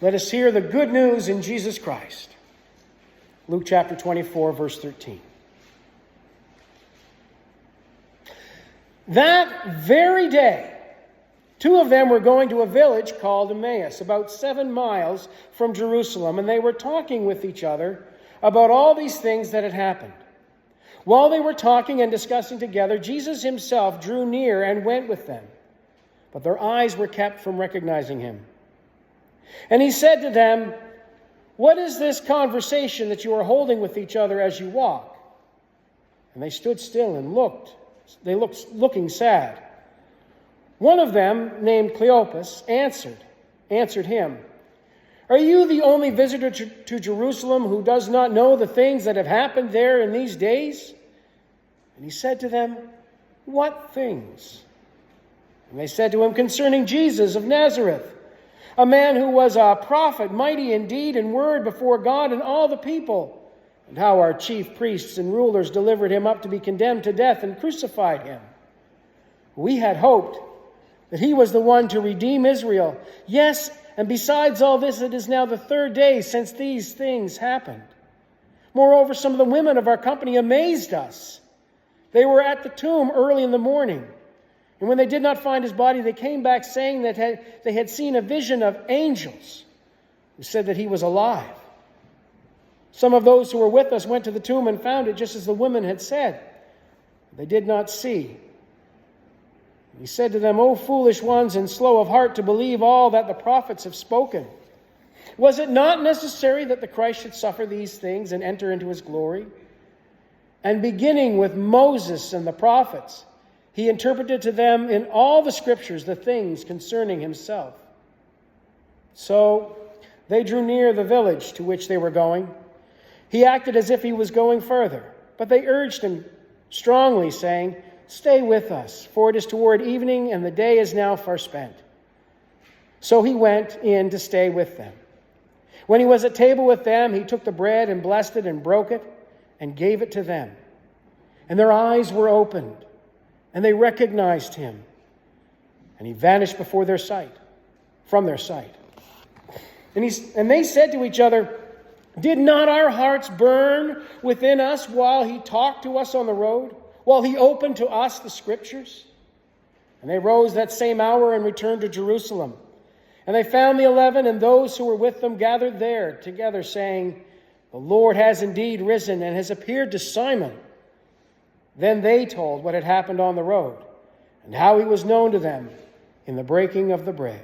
Let us hear the good news in Jesus Christ. Luke chapter 24, verse 13. That very day, two of them were going to a village called Emmaus, about 7 miles from Jerusalem, and they were talking with each other about all these things that had happened. While they were talking and discussing together, Jesus himself drew near and went with them, but their eyes were kept from recognizing him. And he said to them, "What is this conversation that you are holding with each other as you walk?" And they stood still and looked. They looked looking sad. One of them, named Cleopas, answered him, "Are you the only visitor to Jerusalem who does not know the things that have happened there in these days?" And he said to them, "What things?" And they said to him, "Concerning Jesus of Nazareth, a man who was a prophet, mighty in deed and word before God and all the people, and how our chief priests and rulers delivered him up to be condemned to death and crucified him. We had hoped that he was the one to redeem Israel. Yes, and besides all this, it is now the 3rd day since these things happened. Moreover, some of the women of our company amazed us. They were at the tomb early in the morning, and when they did not find his body, they came back saying that they had seen a vision of angels who said that he was alive. Some of those who were with us went to the tomb and found it just as the women had said. They did not see." He said to them, "O foolish ones and slow of heart to believe all that the prophets have spoken. Was it not necessary that the Christ should suffer these things and enter into his glory?" And beginning with Moses and the prophets, he interpreted to them in all the scriptures the things concerning himself. So they drew near the village to which they were going. He acted as if he was going further, but they urged him strongly, saying, "Stay with us, for it is toward evening, and the day is now far spent." So he went in to stay with them. When he was at table with them, he took the bread and blessed it and broke it and gave it to them. And their eyes were opened, and they recognized him. And he vanished from their sight. And they said to each other, "Did not our hearts burn within us while he talked to us on the road, while he opened to us the scriptures?" And they rose that same hour and returned to Jerusalem. And they found the 11 and those who were with them gathered there together, saying, "The Lord has indeed risen and has appeared to Simon." Then they told what had happened on the road and how he was known to them in the breaking of the bread.